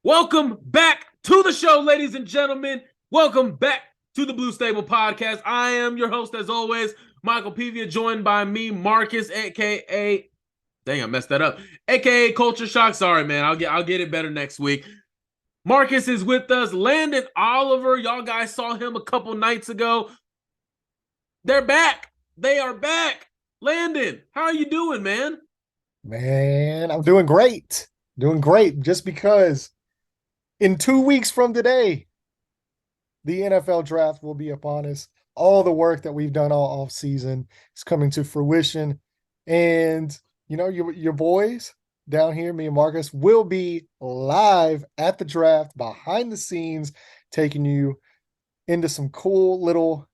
Welcome back to the show, ladies and gentlemen. Welcome back to the Blue Stable Podcast. I am your host, as always, Michael Pevia, joined by me, Marcus, aka dang, I messed that up, aka Culture Shock. Sorry, man, I'll get it better next week. Marcus is with us. Landon Oliver, y'all guys saw him a couple nights ago. They're back. They are back. Landon, how are you doing, man? Man, I'm doing great. Doing great just because in 2 weeks from today, the NFL draft will be upon us. All the work that we've done all off season is coming to fruition. And your boys down here, me and Marcus, will be live at the draft behind the scenes, taking you into some cool little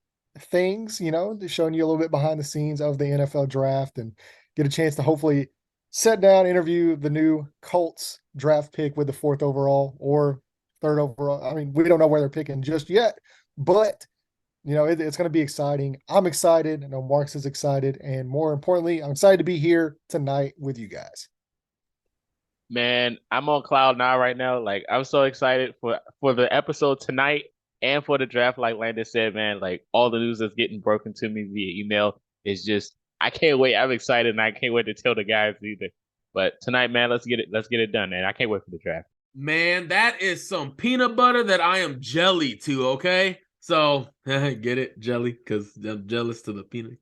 things, showing you a little bit behind the scenes of the NFL draft and get a chance to hopefully sit down, interview the new Colts draft pick with the fourth overall or third overall. I mean, we don't know where they're picking just yet, but it's going to be exciting. I'm excited. I know Marks is excited. And more importantly, I'm excited to be here tonight with you guys. Man, I'm on cloud nine right now. Like I'm so excited for the episode tonight and for the draft. Like Landon said, man, like all the news that's getting broken to me via email is just I can't wait. I'm excited and I can't wait to tell the guys either. But tonight, man, let's get it done, and I can't wait for the draft. Man, that is some peanut butter that I am jelly to, okay? So, get it? Jelly? Because I'm jealous to the peanut.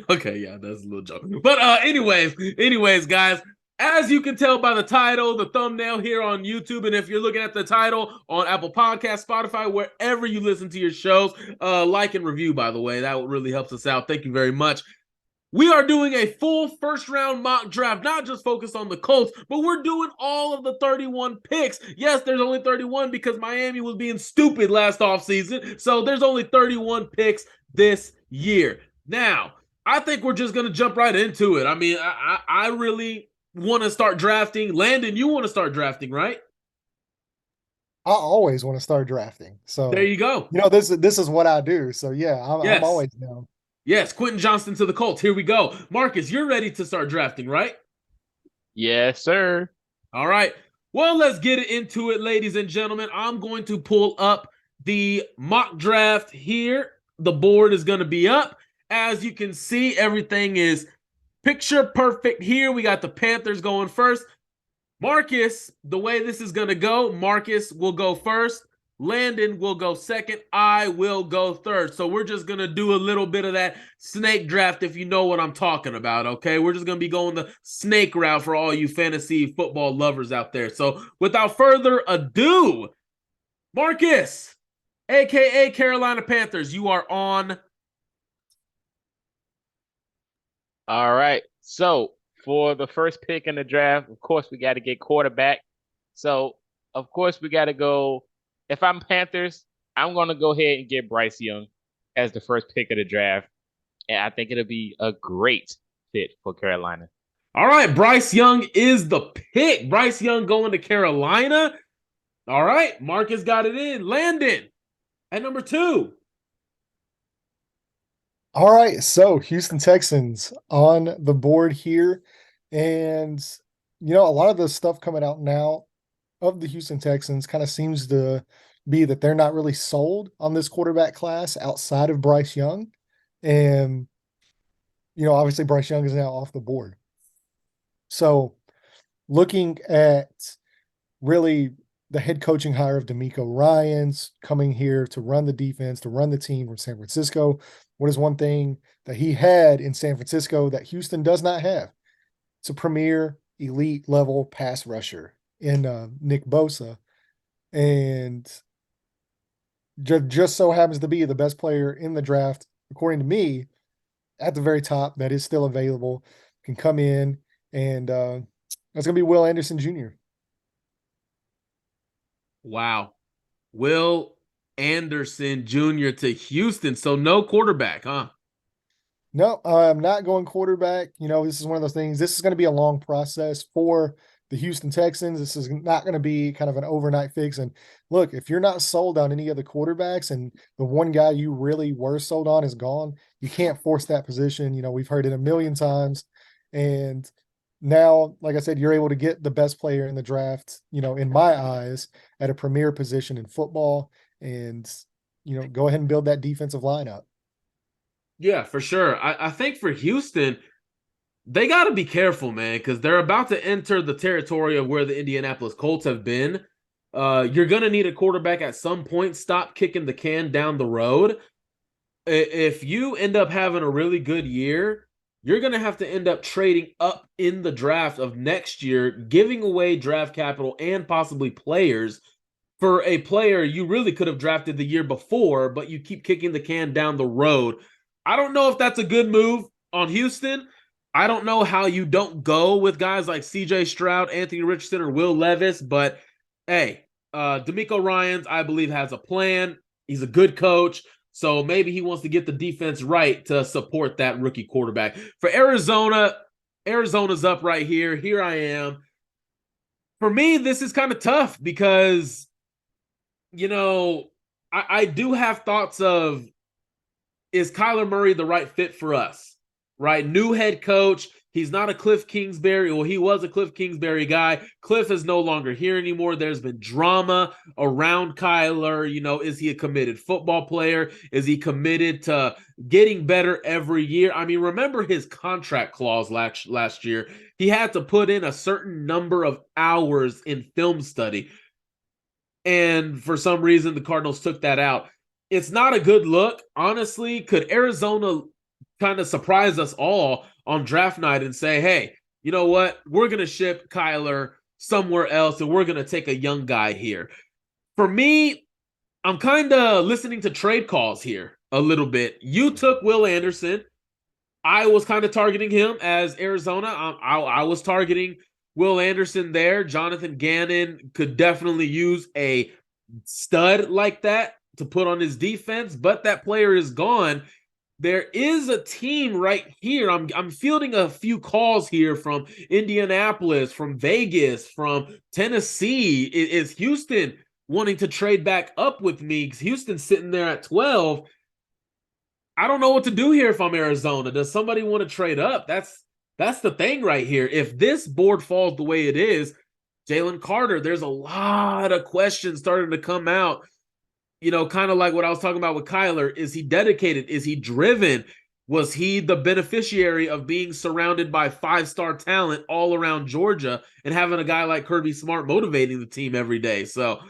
Okay, yeah, that's a little joke. But anyways, guys, as you can tell by the title, the thumbnail here on YouTube, and if you're looking at the title on Apple Podcasts, Spotify, wherever you listen to your shows, like and review, by the way. That really helps us out. Thank you very much. We are doing a full first round mock draft, not just focused on the Colts, but we're doing all of the 31 picks. Yes, there's only 31 because Miami was being stupid last offseason. So there's only 31 picks this year. Now, I think we're just going to jump right into it. I mean, I really want to start drafting. Landon, you want to start drafting, right? I always want to start drafting. There So, you go. this is what I do. So yeah, I'm Yes. always down. Yes, Quentin Johnston to the Colts. Here we go. Marcus, you're ready to start drafting, right? Yes, sir. All right. Well, let's get into it, ladies and gentlemen. I'm going to pull up the mock draft here. The board is going to be up. As you can see, everything is picture perfect here. We got the Panthers going first. Marcus, the way this is going to go, Marcus will go first. Landon will go second. I will go third. So we're just going to do a little bit of that snake draft if you know what I'm talking about, okay? We're just going to be going the snake route for all you fantasy football lovers out there. So without further ado, Marcus, a.k.a. Carolina Panthers, you are on. All right. So for the first pick in the draft, of course, we got to get quarterback. So of course, we got to go. If I'm Panthers, I'm going to go ahead and get Bryce Young as the first pick of the draft. And I think it'll be a great fit for Carolina. All right, Bryce Young is the pick. Bryce Young going to Carolina. All right, Marcus got it in. Landon at number 2. All right, so Houston Texans on the board here. And, a lot of the stuff coming out now of the Houston Texans kind of seems to be that they're not really sold on this quarterback class outside of Bryce Young. And, obviously Bryce Young is now off the board. So looking at really the head coaching hire of DeMeco Ryans coming here to run the defense, to run the team from San Francisco. What is one thing that he had in San Francisco that Houston does not have? It's a premier elite level pass rusher in Nick Bosa. And just so happens to be the best player in the draft, according to me, at the very top that is still available, can come in. And that's going to be Will Anderson Jr. Wow. Will Anderson Jr. to Houston. So no quarterback, huh? No, I'm not going quarterback. This is one of those things. This is going to be a long process for the Houston Texans. This is not going to be kind of an overnight fix. And look, if you're not sold on any of the quarterbacks and the one guy you really were sold on is gone, you can't force that position. We've heard it a million times. And now, like I said, you're able to get the best player in the draft, in my eyes, at a premier position in football, and go ahead and build that defensive line up. Yeah, for sure. I think for Houston, they got to be careful, man, because they're about to enter the territory of where the Indianapolis Colts have been. You're going to need a quarterback at some point. Stop kicking the can down the road. If you end up having a really good year, you're going to have to end up trading up in the draft of next year, giving away draft capital and possibly players for a player you really could have drafted the year before, but you keep kicking the can down the road. I don't know if that's a good move on Houston. I don't know how you don't go with guys like CJ Stroud, Anthony Richardson, or Will Levis, but hey, DeMeco Ryans, I believe, has a plan. He's a good coach, so maybe he wants to get the defense right to support that rookie quarterback. For Arizona, Arizona's up right here. Here I am. For me, this is kind of tough because, I do have thoughts of, is Kyler Murray the right fit for us? Right? New head coach. He's not a Cliff Kingsbury. Well, he was a Cliff Kingsbury guy. Cliff is no longer here anymore. There's been drama around Kyler. Is he a committed football player? Is he committed to getting better every year? I mean, remember his contract clause last year. He had to put in a certain number of hours in film study. And for some reason, the Cardinals took that out. It's not a good look. Honestly, could Arizona kind of surprise us all on draft night and say, hey, you know what? We're going to ship Kyler somewhere else and we're going to take a young guy here. For me, I'm kind of listening to trade calls here a little bit. You took Will Anderson. I was kind of targeting him as Arizona. I was targeting Will Anderson there. Jonathan Gannon could definitely use a stud like that to put on his defense, but that player is gone. There is a team right here. I'm fielding a few calls here from Indianapolis, from Vegas, from Tennessee. Is Houston wanting to trade back up with me? Because Houston's sitting there at 12. I don't know what to do here if I'm Arizona. Does somebody want to trade up? That's the thing right here. If this board falls the way it is, Jalen Carter, there's a lot of questions starting to come out. Kind of like what I was talking about with Kyler. Is he dedicated? Is he driven? Was he the beneficiary of being surrounded by 5-star talent all around Georgia and having a guy like Kirby Smart motivating the team every day? So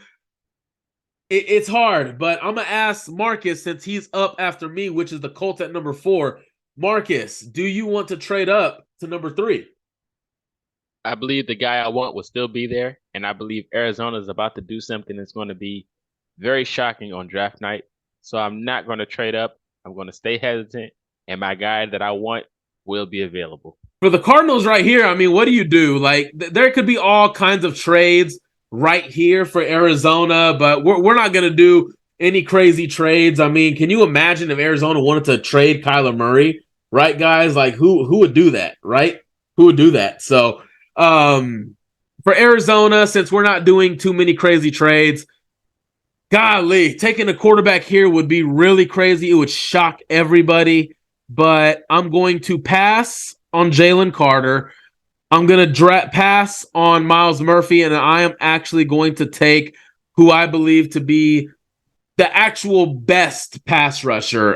it's hard, but I'm going to ask Marcus, since he's up after me, which is the Colts at number 4. Marcus, do you want to trade up to number 3? I believe the guy I want will still be there, and I believe Arizona is about to do something that's going to be very shocking on draft night. So I'm not going to trade up. I'm going to stay hesitant, and my guy that I want will be available. For the Cardinals right here, I mean, what do you do? Like, there could be all kinds of trades right here for Arizona, but we're not going to do any crazy trades. I mean, can you imagine if Arizona wanted to trade Kyler Murray? Right, guys? Like, who would do that, right? Who would do that? So, for Arizona, since we're not doing too many crazy trades, golly, taking a quarterback here would be really crazy. It would shock everybody, but I'm going to pass on Jalen Carter. I'm going to pass on Myles Murphy, and I am actually going to take who I believe to be the actual best pass rusher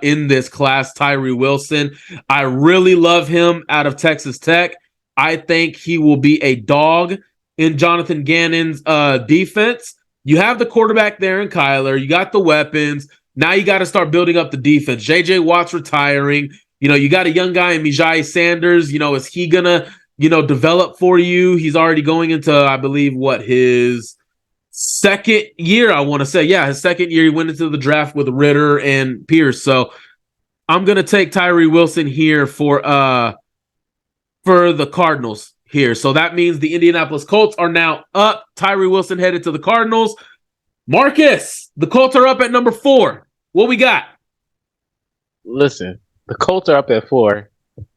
in this class, Tyree Wilson. I really love him out of Texas Tech. I think he will be a dog in Jonathan Gannon's defense. You have the quarterback there in Kyler. You got the weapons. Now you got to start building up the defense. J.J. Watt's retiring. You got a young guy in Mijai Sanders. Is he going to, develop for you? He's already going into, I believe, his second year, I want to say. Yeah, his second year. He went into the draft with Ritter and Pierce. So I'm going to take Tyree Wilson here for the Cardinals here. So that means the Indianapolis Colts are now up. Tyree Wilson headed to the Cardinals. Marcus, the Colts are up at number 4. What we got? Listen, the Colts are up at 4,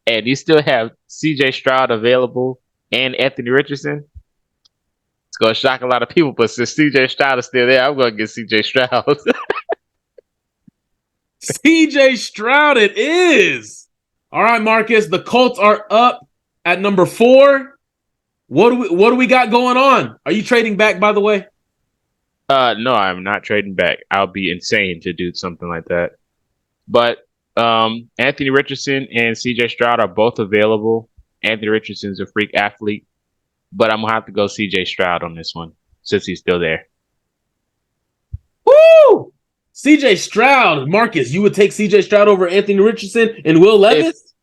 and you still have CJ Stroud available and Anthony Richardson. It's going to shock a lot of people, but since CJ Stroud is still there, I'm going to get CJ Stroud. CJ Stroud it is. All right, Marcus, the Colts are up At number 4, what do we got going on? Are you trading back, by the way? No, I'm not trading back. I'll be insane to do something like that. But Anthony Richardson and CJ Stroud are both available. Anthony Richardson's a freak athlete, but I'm gonna have to go CJ Stroud on this one since he's still there. Woo! CJ Stroud, Marcus, you would take CJ Stroud over Anthony Richardson and Will Levis?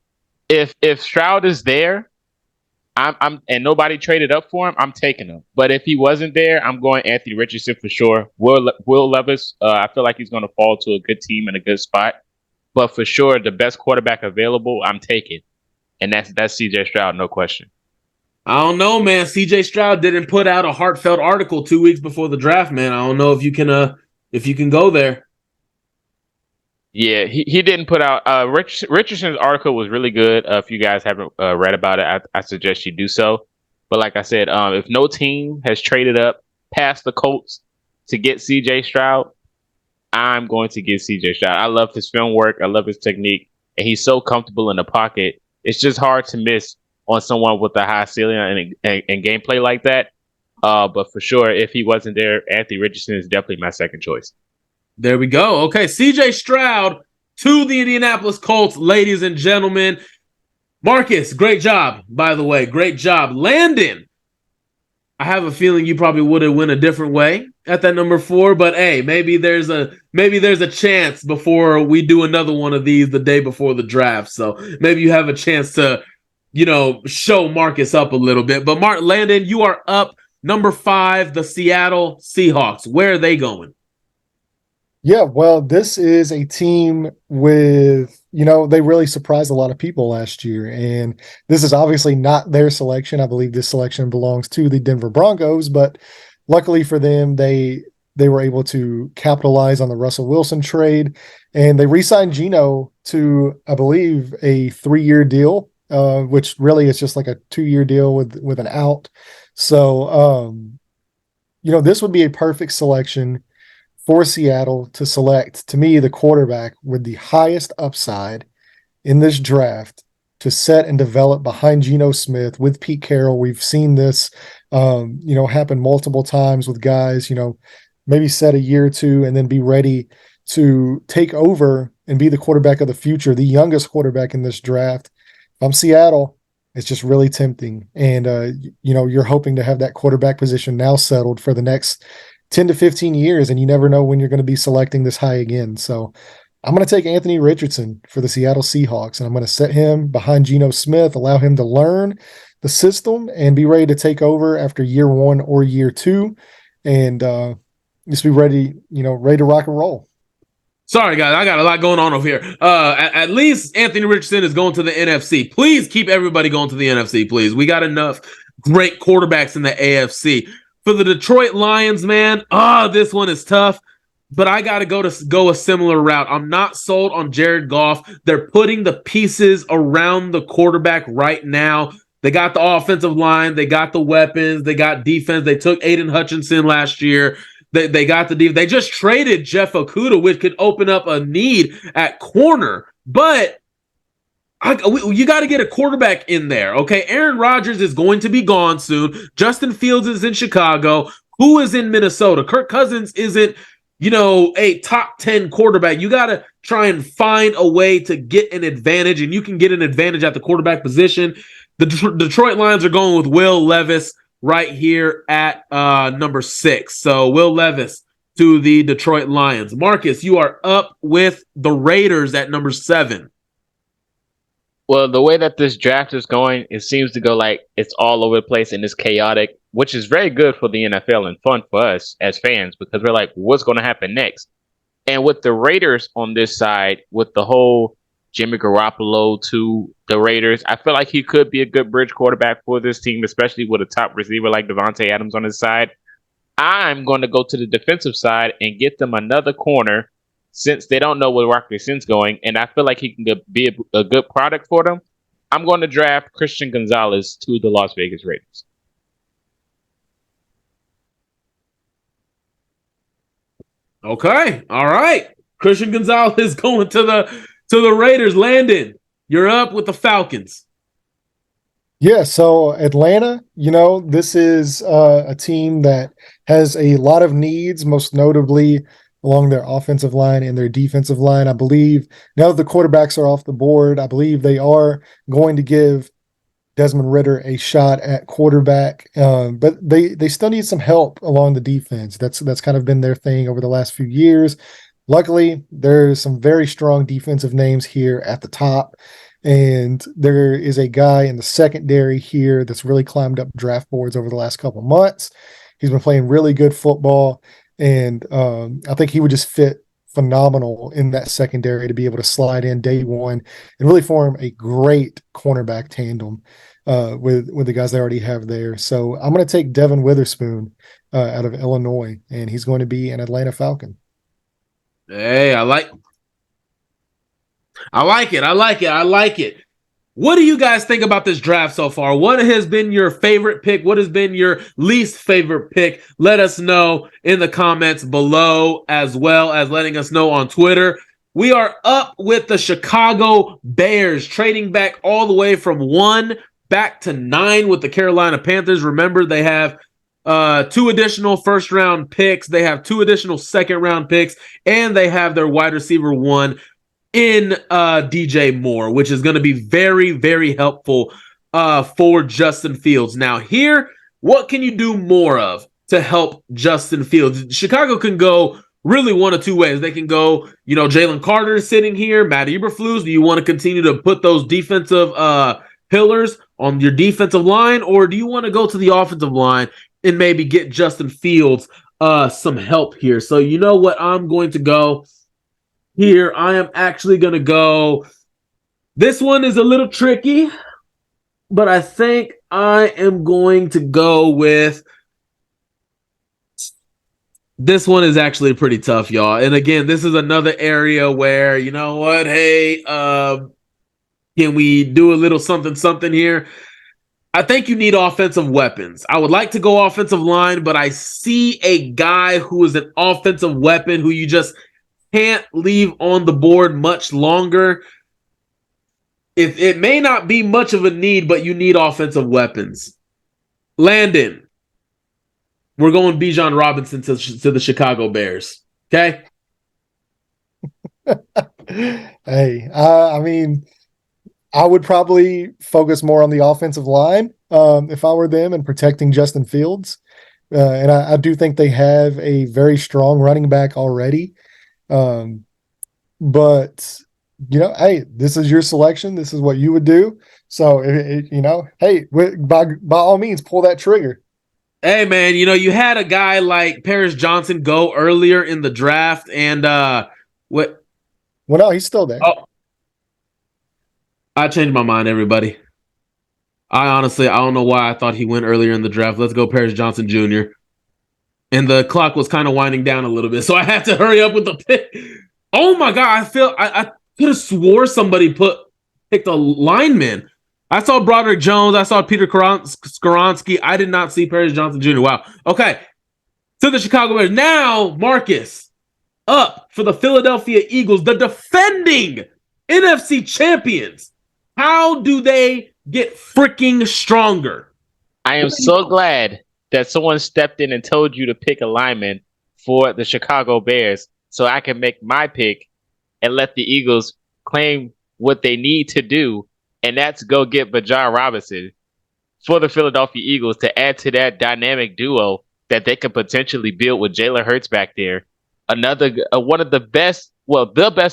If Stroud is there, I'm and nobody traded up for him, I'm taking him. But if he wasn't there, I'm going Anthony Richardson for sure. Will Levis, I feel like he's going to fall to a good team in a good spot. But for sure, the best quarterback available, I'm taking, and that's C.J. Stroud, no question. I don't know, man. CJ Stroud didn't put out a heartfelt article 2 weeks before the draft, man. I don't know if you can go there. Yeah, he didn't put out. Richardson's article was really good. If you guys haven't read about it, I suggest you do so. But like I said, if no team has traded up past the Colts to get C.J. Stroud, I'm going to get C.J. Stroud. I love his film work. I love his technique, and he's so comfortable in the pocket. It's just hard to miss on someone with a high ceiling and gameplay like that. But for sure, if he wasn't there, Anthony Richardson is definitely my second choice. There we go. Okay, CJ Stroud to the Indianapolis Colts, ladies and gentlemen. Marcus, great job, by the way. Great job. Landon, I have a feeling you probably would have went a different way at that number 4, but hey, maybe there's a chance before we do another one of these the day before the draft. So maybe you have a chance to, show Marcus up a little bit. But Landon, you are up. Number 5, the Seattle Seahawks. Where are they going? Yeah, well, this is a team with, they really surprised a lot of people last year. And this is obviously not their selection. I believe this selection belongs to the Denver Broncos, but luckily for them, they were able to capitalize on the Russell Wilson trade, and they re-signed Geno to, I believe, a 3-year deal, which really is just like a 2-year deal with an out. So, this would be a perfect selection for Seattle to select, to me, the quarterback with the highest upside in this draft to set and develop behind Geno Smith with Pete Carroll. We've seen this, happen multiple times with guys, maybe set a year or two and then be ready to take over and be the quarterback of the future, the youngest quarterback in this draft. If I'm Seattle, it's just really tempting. And, you're hoping to have that quarterback position now settled for the next 10 to 15 years, and you never know when you're going to be selecting this high again. So I'm going to take Anthony Richardson for the Seattle Seahawks, and I'm going to set him behind Geno Smith, allow him to learn the system and be ready to take over after year 1 or year 2, and just be ready to rock and roll. Sorry, guys, I got a lot going on over here. At least Anthony Richardson is going to the NFC. Please keep everybody going to the NFC, please. We got enough great quarterbacks in the AFC. For the Detroit Lions, man, this one is tough, but I got to go a similar route. I'm not sold on Jared Goff. They're putting the pieces around the quarterback right now. They got the offensive line. They got the weapons. They got defense. They took Aiden Hutchinson last year. They got the defense. They just traded Jeff Okudah, which could open up a need at corner, but you got to get a quarterback in there, okay? Aaron Rodgers is going to be gone soon. Justin Fields is in Chicago. Who is in Minnesota? Kirk Cousins isn't, a top 10 quarterback. You got to try and find a way to get an advantage, and you can get an advantage at the quarterback position. The Detroit Lions are going with Will Levis right here at number 6. So Will Levis to the Detroit Lions. Marcus, you are up with the Raiders at number 7. Well, the way that this draft is going, it seems to go like it's all over the place and it's chaotic, which is very good for the NFL and fun for us as fans because we're like, what's going to happen next? And with the Raiders on this side, with the whole Jimmy Garoppolo to the Raiders, I feel like he could be a good bridge quarterback for this team, especially with a top receiver like Devontae Adams on his side. I'm going to go to the defensive side and get them another corner since they don't know where Rock Ya-Sin's going, and I feel like he can be a good product for them. I'm going to draft Christian Gonzalez to the Las Vegas Raiders. Okay, all right. Christian Gonzalez going to the Raiders. Landon, you're up with the Falcons. Yeah, so Atlanta, this is a team that has a lot of needs, most notably along their offensive line and their defensive line. I believe now that the quarterbacks are off the board, I believe they are going to give Desmond Ritter a shot at quarterback, but they still need some help along the defense. That's kind of been their thing over the last few years. Luckily, there's some very strong defensive names here at the top. And there is a guy in the secondary here that's really climbed up draft boards over the last couple of months. He's been playing really good football. And I think he would just fit phenomenal in that secondary to be able to slide in day one and really form a great cornerback tandem with the guys they already have there. So I'm going to take Devin Witherspoon out of Illinois, and he's going to be an Atlanta Falcon. Hey, I like it. I like it. What do you guys think about this draft so far? What has been your favorite pick? What has been your least favorite pick? Let us know in the comments below, as well as letting us know on Twitter. We are up with the Chicago Bears, trading back all the way from 1 back to 9 with the Carolina Panthers. Remember, they have 2 additional first-round picks. They have 2 additional second-round picks, and they have their wide receiver 1 in DJ Moore, which is going to be very, very helpful for Justin Fields. Now here, what can you do more of to help Justin Fields? Chicago can go really one of 2 ways. They can go, Jalen Carter is sitting here, Matt Eberflus. Do you want to continue to put those defensive pillars on your defensive line, or do you want to go to the offensive line and maybe get Justin Fields some help here? So you know what I'm going to go here. I am actually going to go. This one is a little tricky, but I think I am going to go with. This one is actually pretty tough, y'all. And again, this is another area where, you know what? Hey, can we do a little something here? I think you need offensive weapons. I would like to go offensive line, but I see a guy who is an offensive weapon who you just can't leave on the board much longer. If it may not be much of a need, but you need offensive weapons. Landon, we're going Bijan Robinson to the Chicago Bears. Okay. Hey, I mean, I would probably focus more on the offensive line if I were them and protecting Justin Fields. And I do think they have a very strong running back already. But hey, this is your selection. This is what you would do. So, hey, by all means, pull that trigger. Hey, man, you had a guy like Paris Johnson go earlier in the draft, and what? Well, no, he's still there. Oh, I changed my mind, everybody. I don't know why I thought he went earlier in the draft. Let's go Paris Johnson Jr. And the clock was kind of winding down a little bit, so I had to hurry up with the pick. Oh my God, I could have swore somebody picked a lineman. I saw Broderick Jones. I saw Peter Skoronski. I did not see Paris Johnson Jr. Wow. Okay. To the Chicago Bears. Now, Marcus, up for the Philadelphia Eagles, the defending NFC champions. How do they get freaking stronger? I am so glad that someone stepped in and told you to pick a lineman for the Chicago Bears so I can make my pick and let the Eagles claim what they need to do, and that's go get Bijan Robinson for the Philadelphia Eagles to add to that dynamic duo that they could potentially build with Jalen Hurts back there. Another one of the best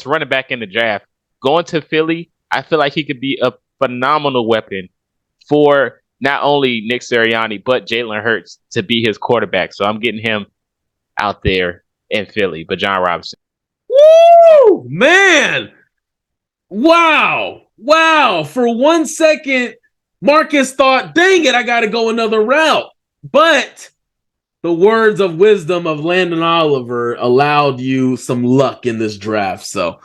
running back in the draft. Going to Philly, I feel like he could be a phenomenal weapon for not only Nick Sirianni, but Jalen Hurts to be his quarterback. So I'm getting him out there in Philly, Bijan Robinson. Woo! Man! Wow! For 1 second, Marcus thought, dang it, I got to go another route. But the words of wisdom of Landon Oliver allowed you some luck in this draft. So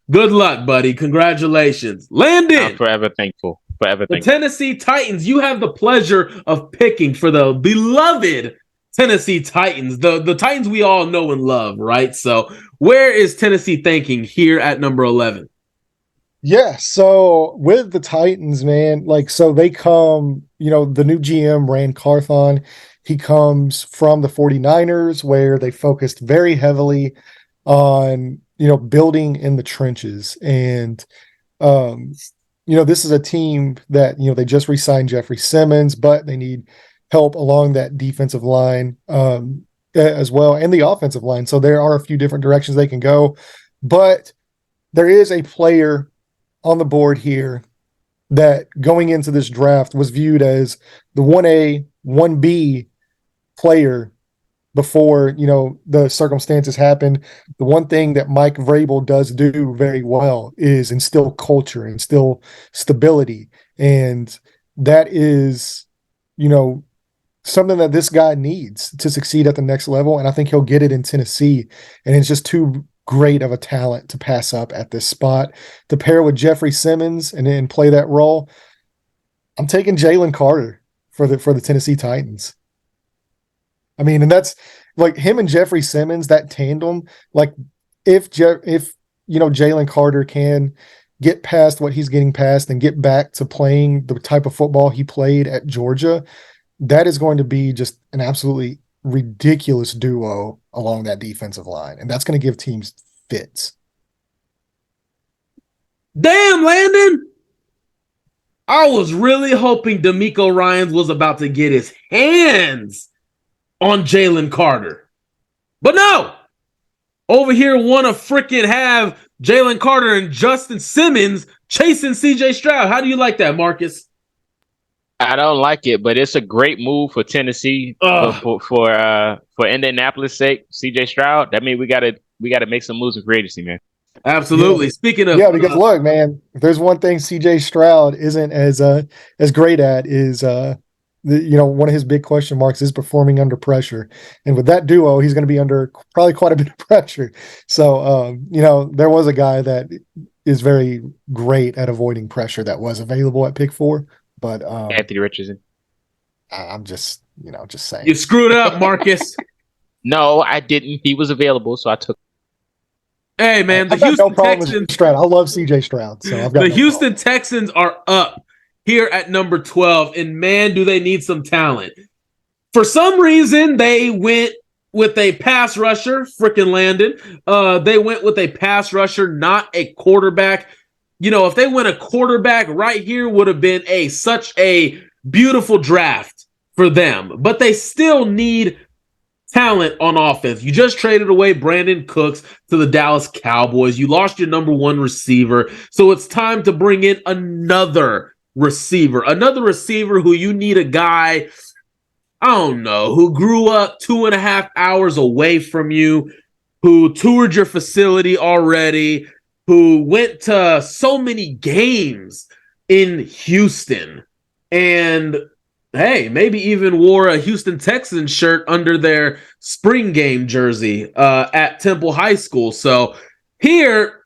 good luck, buddy. Congratulations. Landon! I'm forever thankful. The Tennessee Titans, you have the pleasure of picking for the beloved Tennessee Titans, the Titans we all know and love, right? So where is Tennessee thinking here at number 11? Yeah, so with the Titans, man, like so they come, the new GM, Rand Carthon, he comes from the 49ers where they focused very heavily on, building in the trenches. And um, this is a team that, they just re-signed Jeffrey Simmons, but they need help along that defensive line as well, and the offensive line. So there are a few different directions they can go, but there is a player on the board here that going into this draft was viewed as the 1A, 1B player before, the circumstances happened. The one thing that Mike Vrabel does do very well is instill culture, instill stability. And that is, you know, something that this guy needs to succeed at the next level. And I think he'll get it in Tennessee. And it's just too great of a talent to pass up at this spot. To pair with Jeffrey Simmons and then play that role, I'm taking Jalen Carter for the Tennessee Titans. I mean, and that's like him and Jeffrey Simmons, that tandem. Like if Jalen Carter can get past what he's getting past and get back to playing the type of football he played at Georgia, that is going to be just an absolutely ridiculous duo along that defensive line. And that's going to give teams fits. Damn, Landon. I was really hoping D'Amico Ryans was about to get his hands on Jalen Carter. But no. Over here want to freaking have Jalen Carter and Justin Simmons chasing CJ Stroud. How do you like that, Marcus? I don't like it, but it's a great move for Tennessee for Indianapolis' sake. CJ Stroud. That means we gotta make some moves with free agency, man. Absolutely. Yeah. Speaking of, because look, man, if there's one thing CJ Stroud isn't as great at is one of his big question marks is performing under pressure. And with that duo, he's going to be under probably quite a bit of pressure. So there was a guy that is very great at avoiding pressure that was available at pick 4. But Anthony Richardson. I'm just saying. You screwed up, Marcus. No, I didn't. He was available, so I took. Hey, man, the Houston Texans. Stroud. I love CJ Stroud. So I've got the Houston Texans are up here at number 12, and man, do they need some talent. For some reason, they went with a pass rusher, freaking Landon. They went with a pass rusher, not a quarterback. If they went a quarterback right here would have been such a beautiful draft for them. But they still need talent on offense. You just traded away Brandon Cooks to the Dallas Cowboys. You lost your number 1 receiver. So it's time to bring in another receiver who you need a guy, I don't know, who grew up 2.5 hours away from you, who toured your facility already, who went to so many games in Houston, and hey, maybe even wore a Houston Texans shirt under their spring game jersey at Temple High School. So here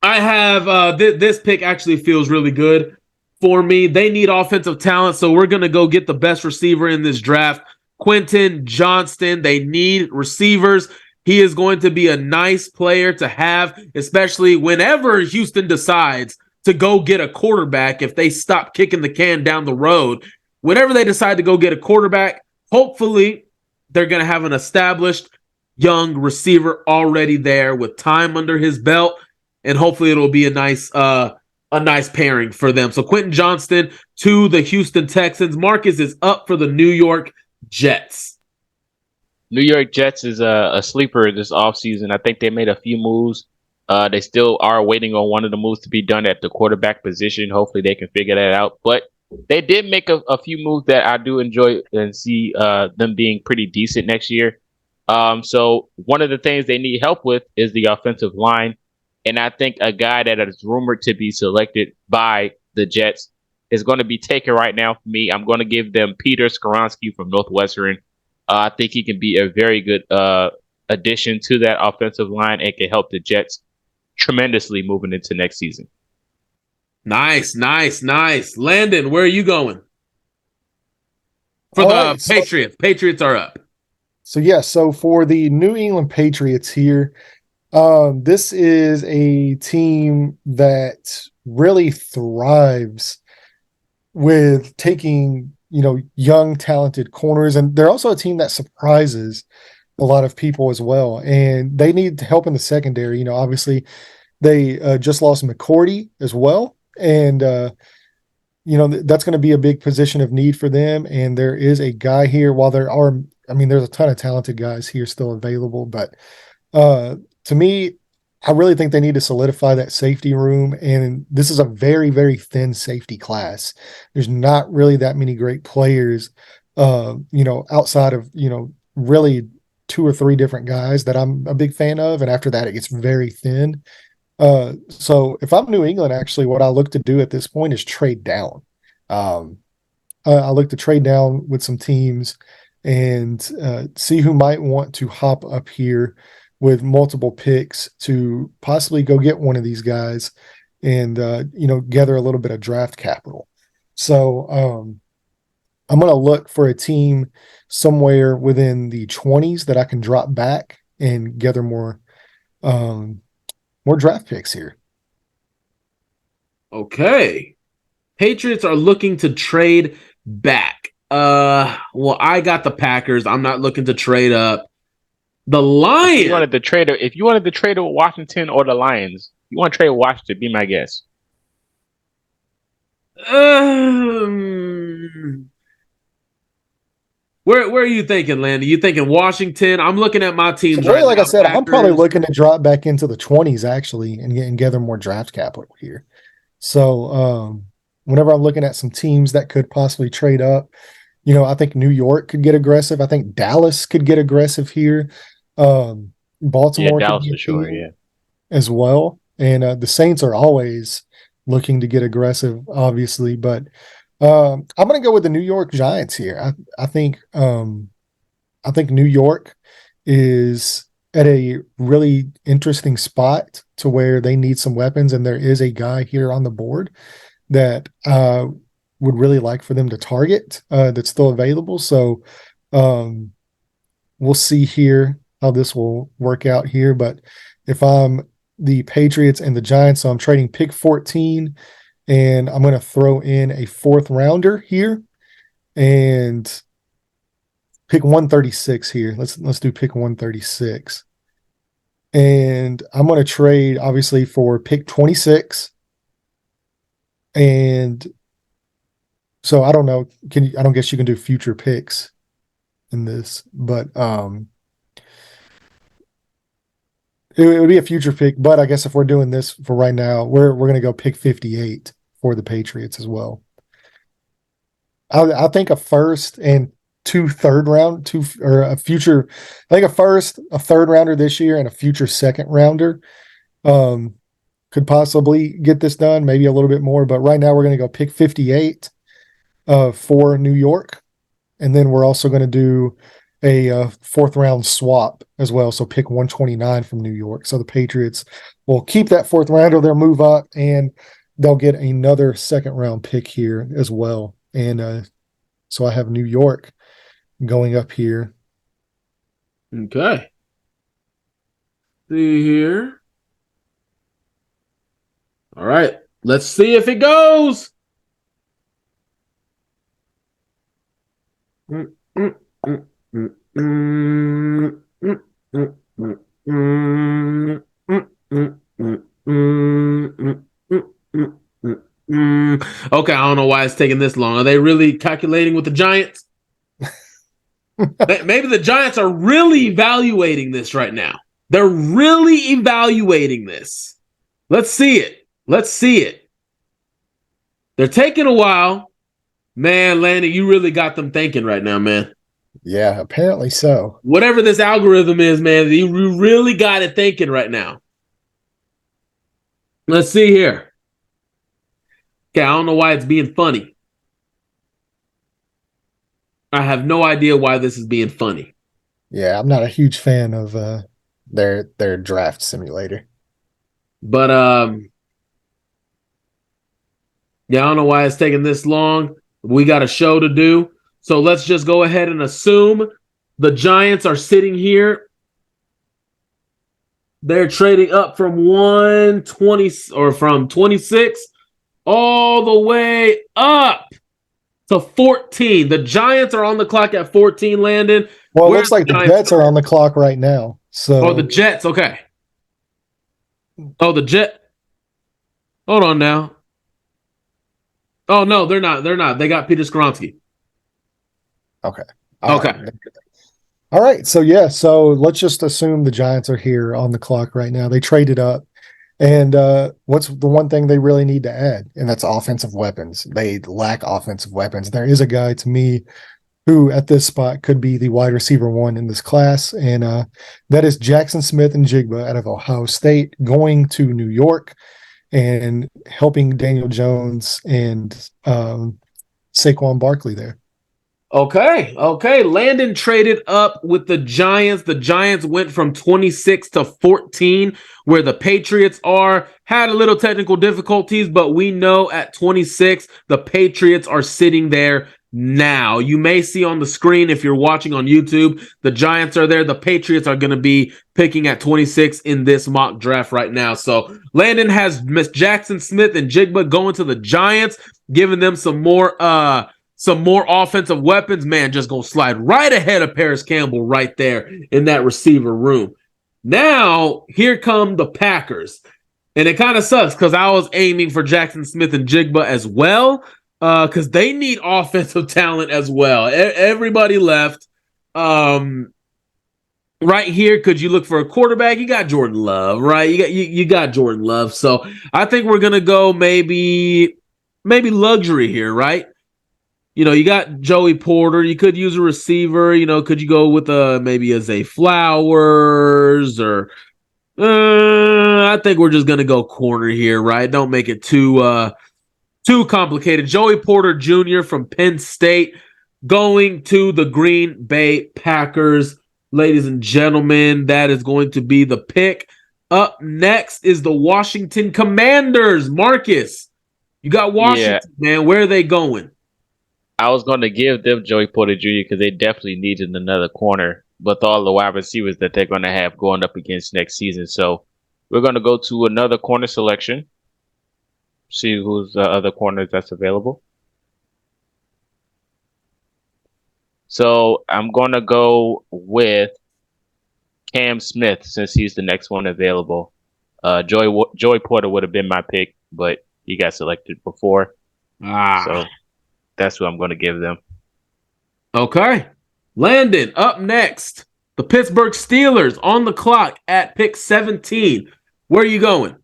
I have this pick actually feels really good for me. They need offensive talent, so we're going to go get the best receiver in this draft, Quentin Johnston. They need receivers. He is going to be a nice player to have, especially whenever Houston decides to go get a quarterback. If they stop kicking the can down the road, whenever they decide to go get a quarterback, hopefully they're going to have an established young receiver already there with time under his belt, and hopefully it'll be a nice pairing for them. So Quentin Johnston to the Houston Texans. Marcus is up for the New York Jets. New York Jets is a sleeper this offseason. I think they made a few moves. They still are waiting on one of the moves to be done at the quarterback position. Hopefully they can figure that out. But they did make a few moves that I do enjoy and see them being pretty decent next year. So one of the things they need help with is the offensive line. And I think a guy that is rumored to be selected by the Jets is going to be taken right now for me. I'm going to give them Peter Skoronski from Northwestern. I think he can be a very good addition to that offensive line and can help the Jets tremendously moving into next season. Nice. Landon, where are you going? For the Patriots. Patriots are up. So for the New England Patriots here, this is a team that really thrives with taking, young, talented corners. And they're also a team that surprises a lot of people as well. And they need help in the secondary. Obviously they just lost McCourty as well. And, that's going to be a big position of need for them. And there is a guy here, while there's a ton of talented guys here still available. But to me, I really think they need to solidify that safety room. And this is a very, very thin safety class. There's not really that many great players, outside of, really two or three different guys that I'm a big fan of. And after that, it gets very thin. So if I'm New England, actually, what I look to do at this point is trade down. Um, I look to trade down with some teams and see who might want to hop up here with multiple picks to possibly go get one of these guys and gather a little bit of draft capital. So I'm going to look for a team somewhere within the 20s that I can drop back and gather more draft picks here. Okay. Patriots are looking to trade back. Well, I got the Packers. I'm not looking to trade up. The Lions. If you wanted to trade with Washington or the Lions, you want to trade with Washington, be my guess. Where are you thinking, Landy? You thinking Washington? I'm looking at my teams So really, like now. I said, Packers. I'm probably looking to drop back into the 20s actually and gather more draft capital here. So whenever I'm looking at some teams that could possibly trade up, I think New York could get aggressive. I think Dallas could get aggressive here. Baltimore could Dallas be for a sure, team yeah. as well. And the Saints are always looking to get aggressive, obviously. But I'm going to go with the New York Giants here. I think New York is at a really interesting spot to where they need some weapons, and there is a guy here on the board that would really like for them to target that's still available. So we'll see here how this will work out here. But if I'm the Patriots and the Giants, so I'm trading pick 14, and I'm going to throw in a 4th rounder here and pick 136 here. Let's do pick 136. And I'm going to trade obviously for pick 26. And so I don't know, I don't guess you can do future picks in this, but it would be a future pick. But I guess if we're doing this for right now, we're going to go pick 58 for the Patriots as well. I think a first and 2 third round, or a future, I think a first, a third rounder this year and a future second rounder could possibly get this done, maybe a little bit more. But right now we're going to go pick 58 for New York. And then we're also going to do a 4th round swap as well. So pick 129 from New York. So the Patriots will keep that 4th rounder. They'll move up and they'll get another 2nd round pick here as well. And so I have New York going up here. Okay. See here. All right. Let's see if it goes. Okay, I don't know why it's taking this long. Are they really calculating with the Giants? Maybe the Giants are really evaluating this right now. They're really evaluating this. Let's see it. Let's see it. They're taking a while. Man, Landy, you really got them thinking right now, man. Yeah, apparently so. Whatever this algorithm is, man, you really got it thinking right now. Let's see here. Okay, I don't know why it's being funny. I have no idea why this is being funny. Yeah, I'm not a huge fan of their draft simulator. But yeah, I don't know why it's taking this long. We got a show to do. So let's just go ahead and assume the Giants are sitting here. They're trading up from 120 or from 26 all the way up to 14. The Giants are on the clock at 14, Landon. Well, it Where's looks like the Giants Jets are on the clock right now. So, Oh, the Jets. Okay. Oh, the Jet. Hold on now. Oh, no, they're not. They're not. They got Peter Skoronski. okay. Okay. All right. So, yeah. So let's just assume the Giants are here on the clock right now. They traded up. And what's the one thing they really need to add? And that's offensive weapons. They lack offensive weapons. There is a guy to me who at this spot could be the wide receiver one in this class. And that is Jackson Smith and Jigba out of Ohio State going to New York and helping Daniel Jones and Saquon Barkley there. Okay. Landon traded up with the Giants. The Giants went from 26 to 14, where the Patriots are. Had a little technical difficulties, but we know at 26, the Patriots are sitting there now. You may see on the screen, if you're watching on YouTube, the Giants are there. The Patriots are going to be picking at 26 in this mock draft right now. So Landon has Miss Jackson Smith and Jigba going to the Giants, giving them some more offensive weapons. Man, just gonna slide right ahead of Paris Campbell right there in that receiver room. Now, here come the Packers. And it kind of sucks because I was aiming for Jackson Smith and Jigba as well, because they need offensive talent as well. Everybody left. Right here, could you look for a quarterback? You got Jordan Love, right? You got Jordan Love. So I think we're gonna go maybe luxury here, right? You know, you got Joey Porter. You could use a receiver. You know, could you go with maybe a Zay Flowers or I think we're just gonna go corner here, right? Don't make it too complicated. Joey Porter Jr. from Penn State going to the Green Bay Packers. Ladies and gentlemen, that is going to be the pick. Up next is the Washington Commanders. Marcus, you got Washington, man. Where are they going? I was going to give them Joey Porter Jr. because they definitely needed another corner with all the wide receivers that they're going to have going up against next season. So we're going to go to another corner selection. See who's the other corners that's available. So I'm going to go with Cam Smith since he's the next one available. Joey Porter would have been my pick, but he got selected before. So that's what I'm going to give them. Okay. Landon, up next. The Pittsburgh Steelers on the clock at pick 17. Where are you going?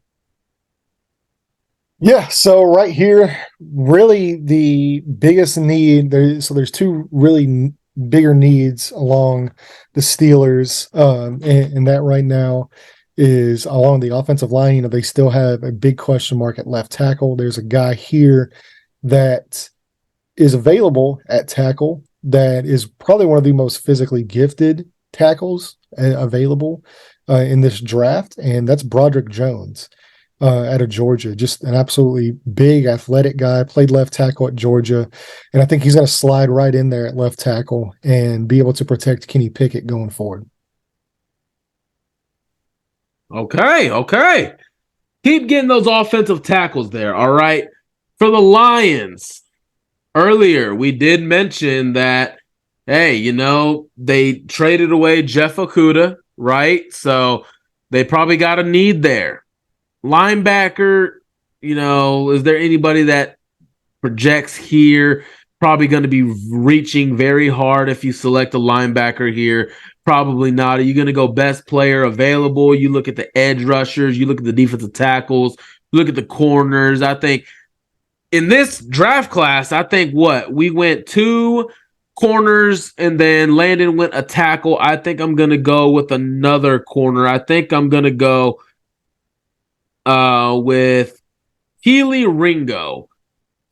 Yeah, so right here, really the biggest need, there's two really bigger needs along the Steelers, and that right now is along the offensive line. You know, they still have a big question mark at left tackle. There's a guy here that is available at tackle that is probably one of the most physically gifted tackles available in this draft, and that's Broderick Jones out of Georgia. Just an absolutely big, athletic guy, played left tackle at Georgia, and I think he's going to slide right in there at left tackle and be able to protect Kenny Pickett going forward. Okay. Keep getting those offensive tackles there, all right? For the Lions, earlier we did mention that, hey, you know, they traded away Jeff Okudah, right? So they probably got a need there. Linebacker, you know, is there anybody that projects here? Probably going to be reaching very hard if you select a linebacker here. Probably not. Are you going to go best player available? You look at the edge rushers, you look at the defensive tackles, you look at the corners. I think in this draft class, I think we went 2 corners and then Landon went a tackle. I think I'm going to go with another corner. I think I'm going to go with Keely Ringo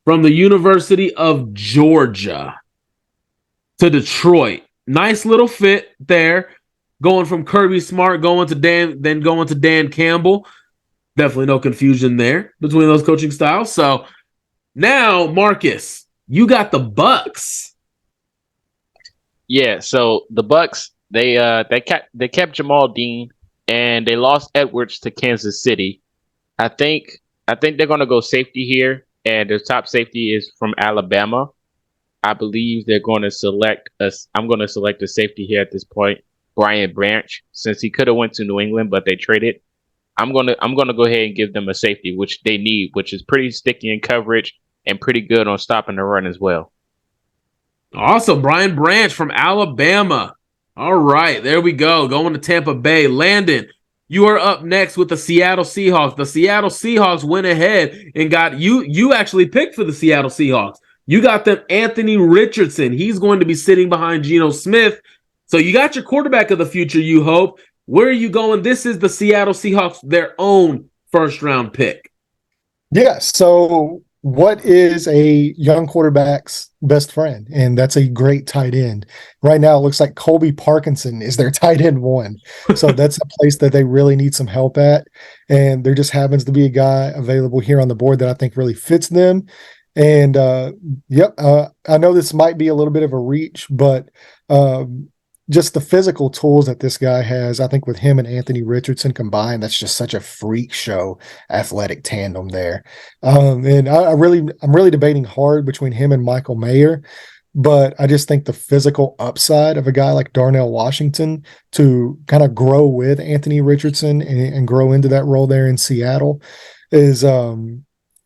from the University of Georgia to Detroit. Nice little fit there. Going from Kirby Smart, going to Dan Campbell. Definitely no confusion there between those coaching styles. So now, Marcus, you got the Bucks. Yeah, so the Bucks, they kept Jamal Dean and they lost Edwards to Kansas City. I think they're going to go safety here and their top safety is from Alabama. I believe they're going to select us. I'm going to select a safety here at this point, Brian Branch, since he could have went to New England, but they traded. I'm gonna go ahead and give them a safety, which they need, which is pretty sticky in coverage and pretty good on stopping the run as well. Awesome. Brian Branch from Alabama. All right, there we go. Going to Tampa Bay. Landon, you are up next with the Seattle Seahawks. The Seattle Seahawks went ahead and got you. You actually picked for the Seattle Seahawks. You got them Anthony Richardson. He's going to be sitting behind Geno Smith. So you got your quarterback of the future, you hope. Where are you going? This is the Seattle Seahawks, their own first-round pick. Yeah, so what is a young quarterback's best friend? And that's a great tight end. Right now, it looks like Colby Parkinson is their tight end one. So that's a place that they really need some help at. And there just happens to be a guy available here on the board that I think really fits them. And, I know this might be a little bit of a reach, but just the physical tools that this guy has, I think with him and Anthony Richardson combined, that's just such a freak show athletic tandem there. And I'm really debating hard between him and Michael Mayer, but I just think the physical upside of a guy like Darnell Washington to kind of grow with Anthony Richardson and grow into that role there in Seattle is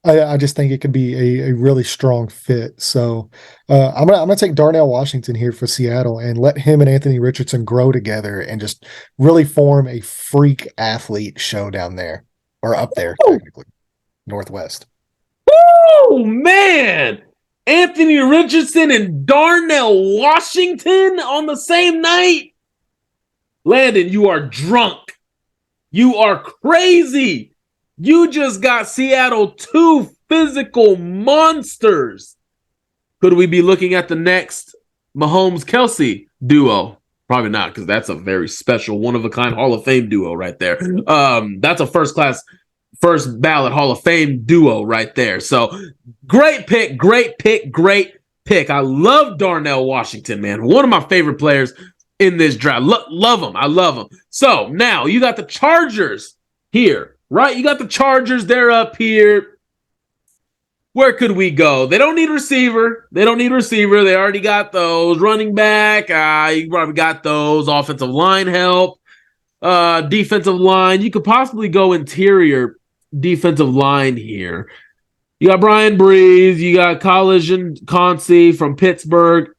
I just think it could be a really strong fit. So I'm gonna take Darnell Washington here for Seattle and let him and Anthony Richardson grow together and just really form a freak athlete show down there or up there, technically, Northwest. Oh man, Anthony Richardson and Darnell Washington on the same night. Landon, you are drunk. You are crazy. You just got Seattle two physical monsters. Could we be looking at the next Mahomes-Kelsey duo? Probably not, because that's a very special, one-of-a-kind Hall of Fame duo right there. That's a first-class, first-ballot Hall of Fame duo right there. So great pick. I love Darnell Washington, man. One of my favorite players in this draft. Love him. I love him. So now you got the Chargers here. Right, you got the Chargers. They're up here. Where could we go? They don't need receiver. They already got those. Running back, you probably got those. Offensive line help. Defensive line. You could possibly go interior defensive line here. You got Brian Breeze. You got College and Concy from Pittsburgh.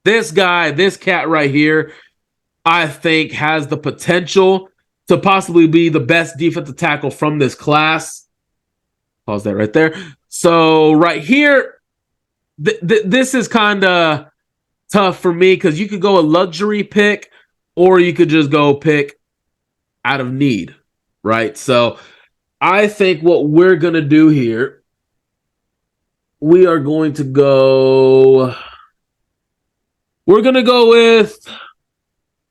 This cat right here, I think has the potential to possibly be the best defensive tackle from this class. Pause that right there. So right here, this is kind of tough for me because you could go a luxury pick or you could just go pick out of need, right? So I think what we're going to do here, we are going to go... We're going to go with...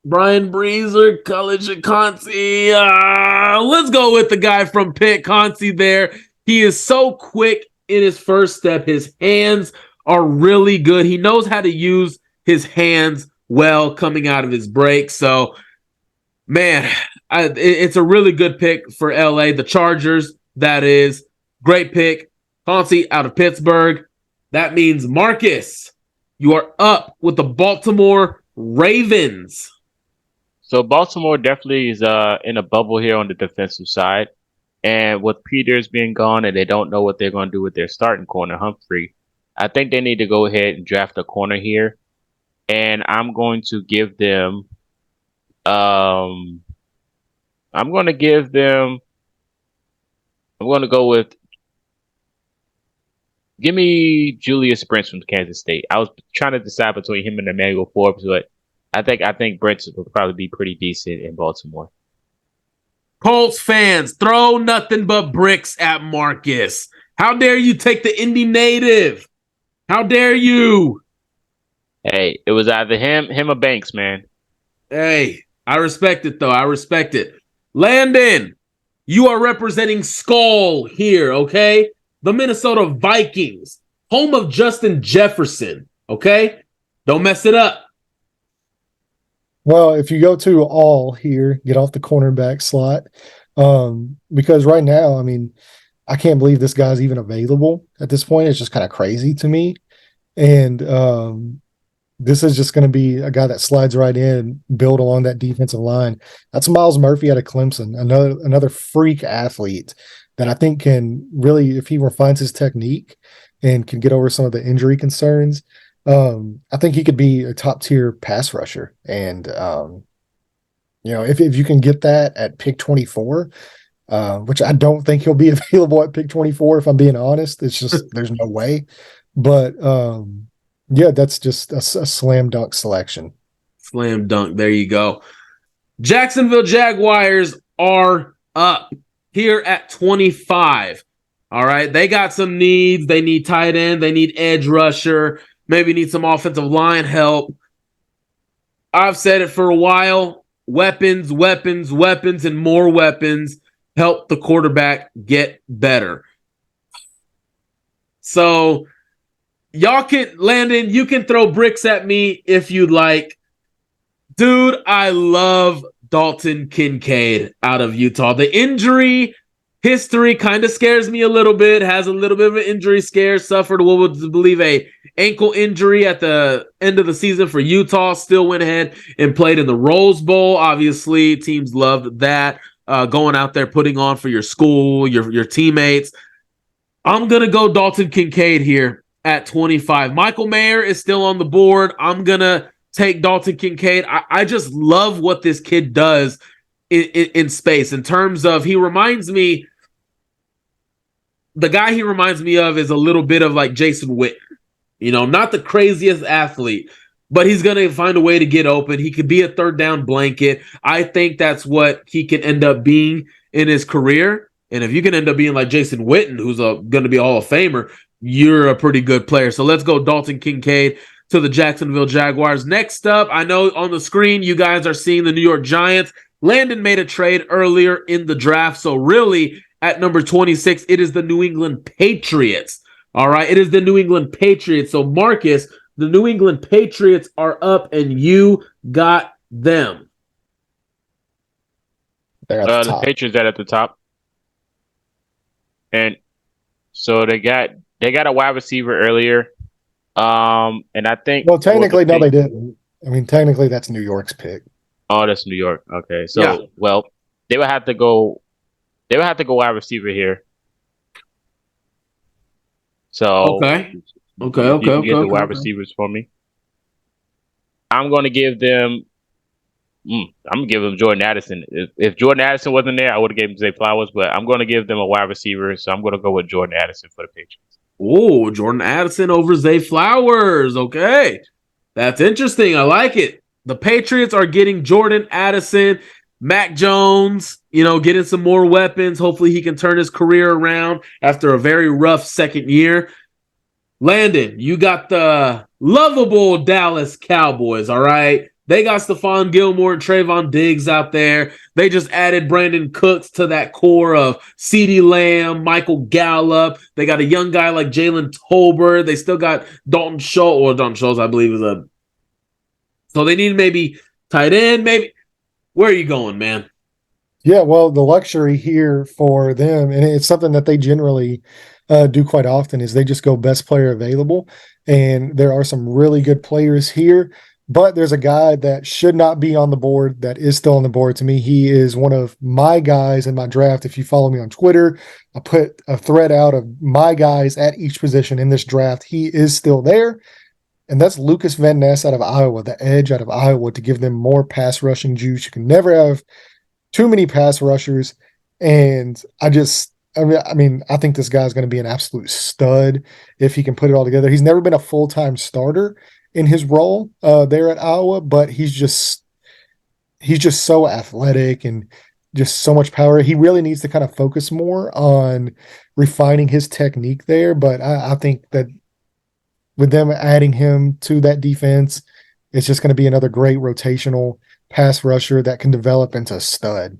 Brian Breezer, College and Concy. Let's go with the guy from Pitt, Concy there. He is so quick in his first step. His hands are really good. He knows how to use his hands well coming out of his break. So, man, it's a really good pick for LA. The Chargers, that is. Great pick. Concy out of Pittsburgh. That means, Marcus, you are up with the Baltimore Ravens. So Baltimore definitely is in a bubble here on the defensive side. And with Peters being gone and they don't know what they're going to do with their starting corner, Humphrey, I think they need to go ahead and draft a corner here. And I'm going to give them I'm going to go with give me Julius Brents from Kansas State. I was trying to decide between him and Emmanuel Forbes, but I think Brents will probably be pretty decent in Baltimore. Colts fans, throw nothing but bricks at Marcus. How dare you take the Indy native? How dare you? Hey, it was either him or Banks, man. Hey, I respect it, though. I respect it. Landon, you are representing Skull here, okay? The Minnesota Vikings, home of Justin Jefferson, okay? Don't mess it up. Well, if you go to all here, get off the cornerback slot. Because right now, I mean, I can't believe this guy's even available at this point. It's just kind of crazy to me. And this is just going to be a guy that slides right in and build along that defensive line. That's Miles Murphy out of Clemson, another freak athlete that I think can really, if he refines his technique and can get over some of the injury concerns, I think he could be a top tier pass rusher. And if you can get that at pick 24, which I don't think he'll be available at pick 24, if I'm being honest, it's just there's no way. But yeah, that's just a slam dunk selection. Slam dunk. There you go. Jacksonville Jaguars are up here at 25. All right. They got some needs. They need tight end. They need edge rusher. Maybe need some offensive line help. I've said it for a while. Weapons, weapons, weapons, and more weapons help the quarterback get better. So y'all can, Landon, you can throw bricks at me if you'd like. Dude, I love Dalton Kincaid out of Utah. The injury history kind of scares me a little bit. Has a little bit of an injury scare. Suffered what would believe a ankle injury at the end of the season for Utah. Still went ahead and played in the Rose Bowl. Obviously, teams loved that. Going out there, putting on for your school, your teammates. I'm going to go Dalton Kincaid here at 25. Michael Mayer is still on the board. I'm going to take Dalton Kincaid. I just love what this kid does in space in terms of the guy he reminds me of is a little bit of like Jason Witten. Not the craziest athlete, but he's going to find a way to get open. He could be a third down blanket. I think that's what he can end up being in his career. And if you can end up being like Jason Witten, who's going to be a Hall of Famer, you're a pretty good player. So let's go Dalton Kincaid to the Jacksonville Jaguars. Next up, I know on the screen you guys are seeing the New York Giants. Landon made a trade earlier in the draft. So really, at number 26, it is the New England Patriots. All right, it is the New England Patriots. So Marcus, the New England Patriots are up, and you got them. They're at the top. The Patriots are at the top. And so they got a wide receiver earlier. And I think technically no, they didn't. I mean, technically that's New York's pick. Oh, that's New York. Okay. So well, they would have to go wide receiver here. So okay. You can get the wide receivers for me. I'm gonna give them Jordan Addison. If Jordan Addison wasn't there, I would have given him Zay Flowers, but I'm going to give them a wide receiver, so I'm going to go with Jordan Addison for the Patriots. Oh, Jordan Addison over Zay Flowers. Okay. That's interesting. I like it. The Patriots are getting Jordan Addison, Mac Jones, getting some more weapons. Hopefully he can turn his career around after a very rough second year. Landon, you got the lovable Dallas Cowboys, all right? They got Stephon Gilmore and Trayvon Diggs out there. They just added Brandon Cooks to that core of CeeDee Lamb, Michael Gallup. They got a young guy like Jalen Tolbert. They still got Dalton Schultz, I believe, is a... So they need maybe tight end, maybe. Where are you going, man? Yeah, well, the luxury here for them, and it's something that they generally do quite often, is they just go best player available. And there are some really good players here. But there's a guy that should not be on the board that is still on the board to me. He is one of my guys in my draft. If you follow me on Twitter, I put a thread out of my guys at each position in this draft. He is still there. And that's Lucas Van Ness out of Iowa, the edge out of Iowa, to give them more pass rushing juice. You can never have too many pass rushers. And I think this guy's going to be an absolute stud if he can put it all together. He's never been a full-time starter in his role there at Iowa, but he's just so athletic and just so much power. He really needs to kind of focus more on refining his technique there. But I think that with them adding him to that defense, it's just going to be another great rotational pass rusher that can develop into a stud.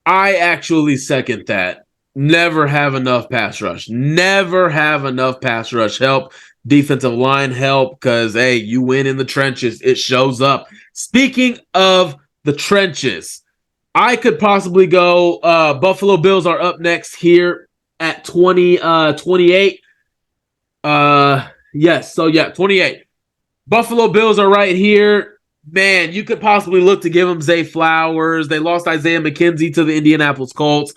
I actually second that. Never have enough pass rush. Never have enough pass rush help. Defensive line help, because, hey, you win in the trenches. It shows up. Speaking of the trenches, I could possibly go Buffalo Bills are up next here at 28. Yes, so yeah, 28. Buffalo Bills are right here. Man, you could possibly look to give them Zay Flowers. They lost Isaiah McKenzie to the Indianapolis Colts.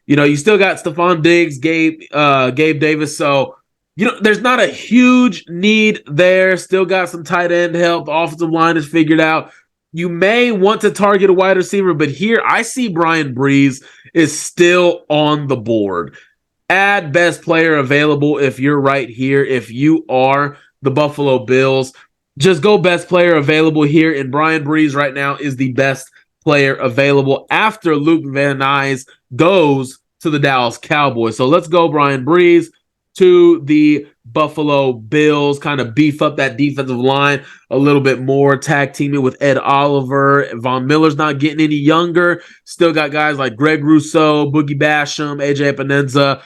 You still got Stephon Diggs, Gabe Davis. So, there's not a huge need there. Still got some tight end help. The offensive line is figured out. You may want to target a wide receiver, but here I see Brian Breeze is still on the board. Add best player available if you're right here. If you are the Buffalo Bills, just go best player available here. And Brian Breeze right now is the best player available after Luke Van Nys goes to the Dallas Cowboys. So let's go Brian Breeze to the Buffalo Bills, kind of beef up that defensive line a little bit more, tag teaming with Ed Oliver. Von Miller's not getting any younger. Still got guys like Greg Rousseau, Boogie Basham, AJ Epineza.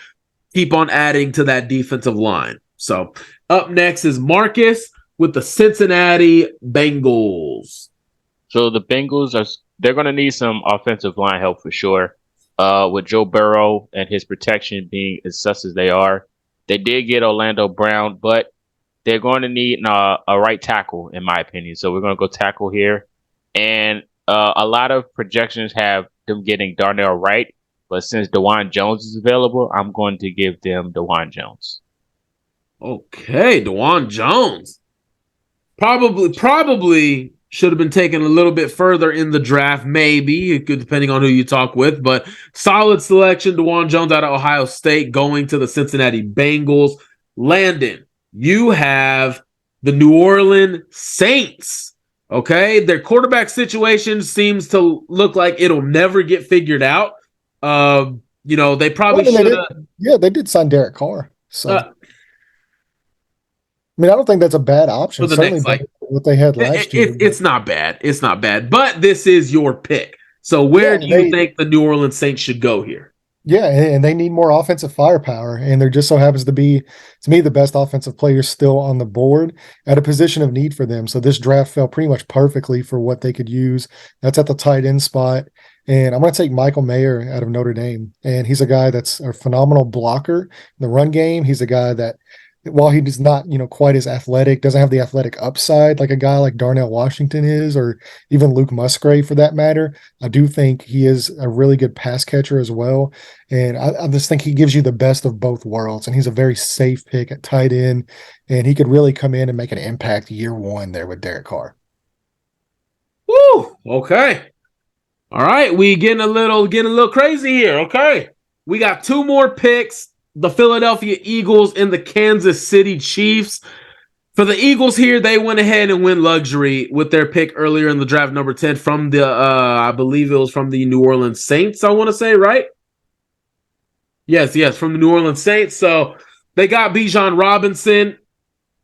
Keep on adding to that defensive line. So up next is Marcus with the Cincinnati Bengals. So the Bengals they're going to need some offensive line help for sure. With Joe Burrow and his protection being as sus as they are. They did get Orlando Brown, but they're going to need a right tackle, in my opinion. So we're going to go tackle here. And a lot of projections have them getting Darnell Wright. But since DeJuan Jones is available, I'm going to give them DeJuan Jones. Okay, DeJuan Jones. Probably should have been taken a little bit further in the draft, maybe, depending on who you talk with. But solid selection, DeJuan Jones out of Ohio State going to the Cincinnati Bengals. Landon, you have the New Orleans Saints. Okay, their quarterback situation seems to look like it'll never get figured out. They probably should have. Yeah, they did sign Derek Carr. So I don't think that's a bad option. For the Certainly next, what they had last year. It's not bad. It's not bad. But this is your pick. So where do you think the New Orleans Saints should go here? Yeah, and they need more offensive firepower. And there just so happens to be, to me, the best offensive player still on the board at a position of need for them. So this draft fell pretty much perfectly for what they could use. That's at the tight end spot. And I'm going to take Michael Mayer out of Notre Dame. And he's a guy that's a phenomenal blocker in the run game. He's a guy that, while he's not, quite as athletic, doesn't have the athletic upside like a guy like Darnell Washington is, or even Luke Musgrave for that matter, I do think he is a really good pass catcher as well. And I just think he gives you the best of both worlds. And he's a very safe pick at tight end. And he could really come in and make an impact year one there with Derek Carr. Woo! Okay. All right. We getting a little crazy here. Okay. We got two more picks. The Philadelphia Eagles and the Kansas City Chiefs. For the Eagles here, they went ahead and went luxury with their pick earlier in the draft, number 10, from the, I believe it was from the New Orleans Saints, I want to say, right? Yes, from the New Orleans Saints. So they got Bijan Robinson,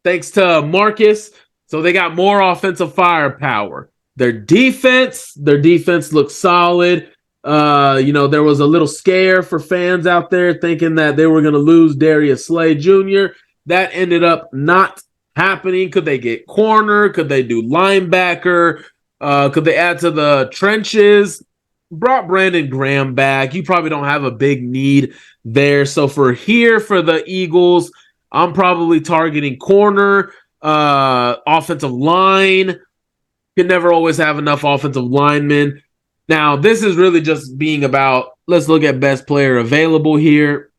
thanks to Marcus. So they got more offensive firepower. Their defense looks solid. There was a little scare for fans out there thinking that they were going to lose Darius Slay Jr. That ended up not happening. Could they get corner? Could they do linebacker? Could they add to the trenches? Brought Brandon Graham back. You probably don't have a big need there. So for the Eagles, I'm probably targeting corner, offensive line. Can never always have enough offensive linemen. Now, this is really just being about, let's look at best player available here.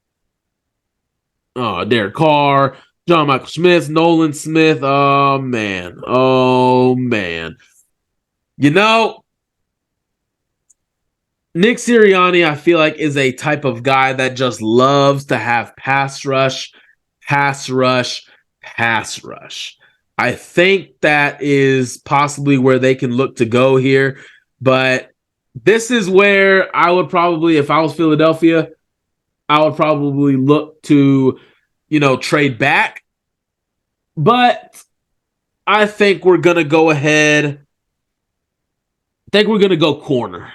Derek Carr, John Michael Schmitz, Nolan Smith. Oh, man. Nick Sirianni, I feel like, is a type of guy that just loves to have pass rush. I think that is possibly where they can look to go here. But this is where I would probably, if I was Philadelphia, I would probably look to, trade back. But I think we're going to go ahead. I think we're going to go corner.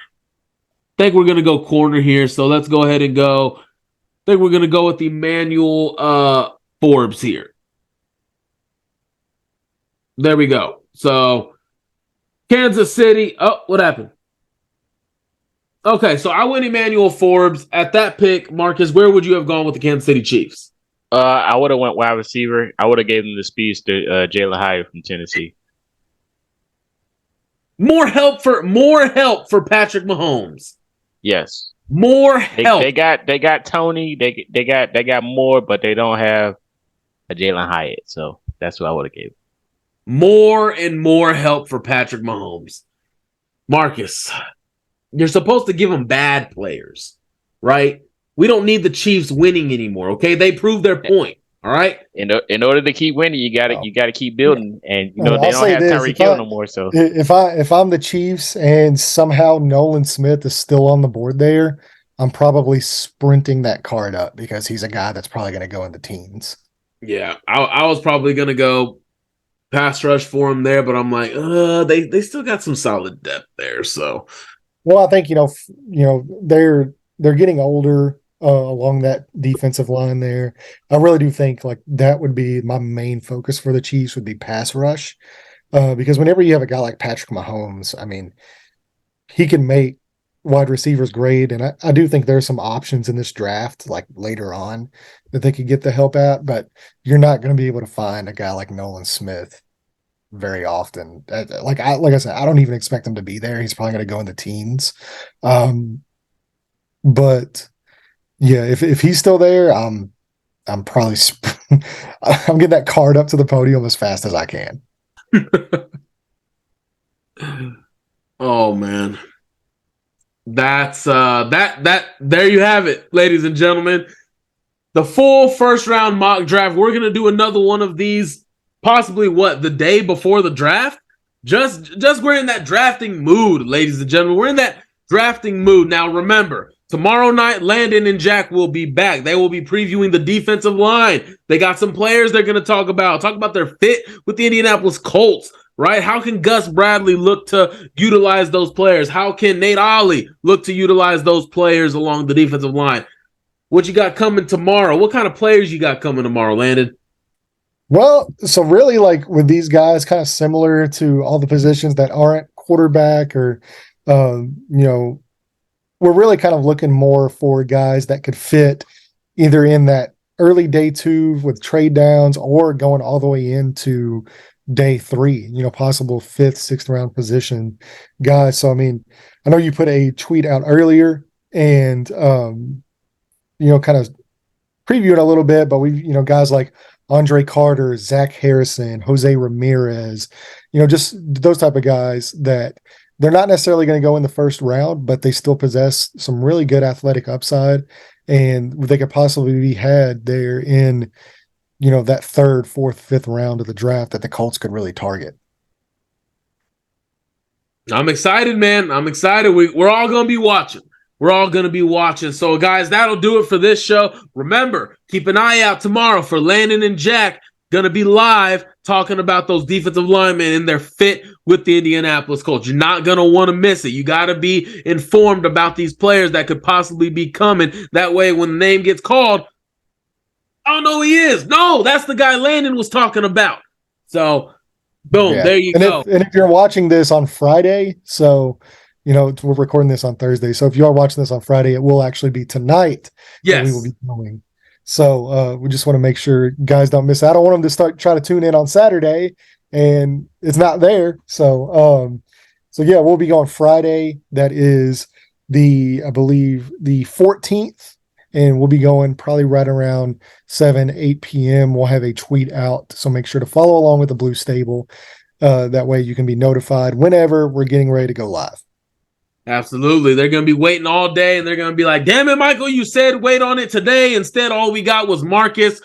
Here. So let's go ahead and go. I think we're going to go with Emmanuel Forbes here. There we go. So Kansas City. Oh, what happened? Okay, so I went Emmanuel Forbes. At that pick, Marcus, where would you have gone with the Kansas City Chiefs? I would have went wide receiver. I would have gave them the speeds to Jalen Hyatt from Tennessee. More help for Patrick Mahomes. Yes. More help. They got Tony. They got more, but they don't have a Jalen Hyatt. So that's what I would have gave. More and more help for Patrick Mahomes. Marcus, you're supposed to give him bad players, right? We don't need the Chiefs winning anymore. Okay, they proved their point. All right. In order to keep winning, you gotta keep building, and they I'll don't say have this, Tyreek Hill no more. So if I'm the Chiefs and somehow Nolan Smith is still on the board there, I'm probably sprinting that card up because he's a guy that's probably going to go in the teens. Yeah, I was probably going to go pass rush for him there, but I'm like, they still got some solid depth there. So, well, I think they're getting older along that defensive line there. I really do think like that would be my main focus for the Chiefs would be pass rush, because whenever you have a guy like Patrick Mahomes, I mean, he can make wide receivers great, and I do think there's some options in this draft like later on that they could get the help at, but you're not going to be able to find a guy like Nolan Smith very often. Like I said, I don't even expect him to be there. He's probably going to go in the teens. But yeah, if he's still there, I'm probably I'm getting that card up to the podium as fast as I can. Oh man. That's that there you have it, ladies and gentlemen. The full first round mock draft. We're gonna do another one of these possibly the day before the draft. Just we're in that drafting mood, ladies and gentlemen. We're in that drafting mood. Now remember, tomorrow night, Landon and Jack will be back. They will be previewing the defensive line. They got some players they're gonna talk about their fit with the Indianapolis Colts. Right? How can Gus Bradley look to utilize those players? How can Nate Ollie look to utilize those players along the defensive line? What you got coming tomorrow? What kind of players you got coming tomorrow, Landon? Well, so really, like with these guys, kind of similar to all the positions that aren't quarterback or, we're really kind of looking more for guys that could fit either in that early day 2 with trade downs or going all the way into day 3, possible 5th, 6th round position guys. So, I mean, I know you put a tweet out earlier and, kind of previewing a little bit, but we, guys like Andre Carter, Zach Harrison, Jose Ramirez, just those type of guys that they're not necessarily going to go in the first round, but they still possess some really good athletic upside and they could possibly be had there in, that 3rd, 4th, 5th round of the draft that the Colts could really target. I'm excited, man. I'm excited. We're all going to be watching. We're all going to be watching. So, guys, that'll do it for this show. Remember, keep an eye out tomorrow for Landon and Jack. Going to be live talking about those defensive linemen and their fit with the Indianapolis Colts. You're not going to want to miss it. You got to be informed about these players that could possibly be coming. That way, when the name gets called, I don't know who he is. No, that's the guy Landon was talking about. So, boom, there you go. And if you're watching this on Friday, so, we're recording this on Thursday. So if you are watching this on Friday, it will actually be tonight. Yes. We will be going. So we just want to make sure guys don't miss out. I don't want them to try to tune in on Saturday and it's not there. So yeah, we'll be going Friday. That is I believe the 14th. And we'll be going probably right around 8 p.m. We'll have a tweet out. So make sure to follow along with the Blue Stable. That way you can be notified whenever we're getting ready to go live. Absolutely. They're going to be waiting all day and they're going to be like, damn it, Michael, you said wait on it today. Instead, all we got was Marcus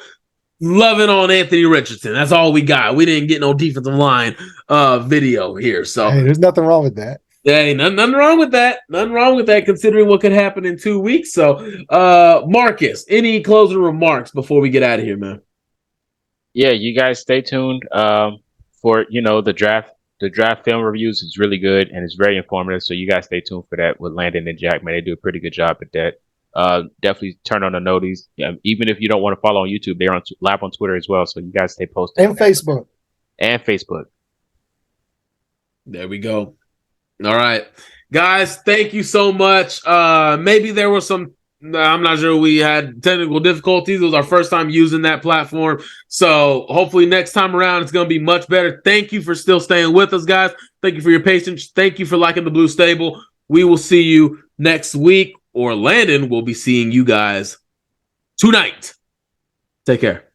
loving on Anthony Richardson. That's all we got. We didn't get no defensive line video here. So hey, there's nothing wrong with that. Hey, nothing wrong with that. Nothing wrong with that considering what could happen in 2 weeks. So, Marcus, any closing remarks before we get out of here, man? Yeah, you guys stay tuned for, the draft. The draft film reviews is really good and it's very informative. So you guys stay tuned for that with Landon and Jack, man. They do a pretty good job at that. Definitely turn on the noties. Even if you don't want to follow on YouTube, they're live on Twitter as well. So you guys stay posted. And Facebook. And Facebook. There we go. All right. Guys, thank you so much. Maybe there was some, I'm not sure, we had technical difficulties. It was our first time using that platform. So hopefully next time around, it's going to be much better. Thank you for still staying with us, guys. Thank you for your patience. Thank you for liking the Blue Stable. We will see you next week, or Landon will be seeing you guys tonight. Take care.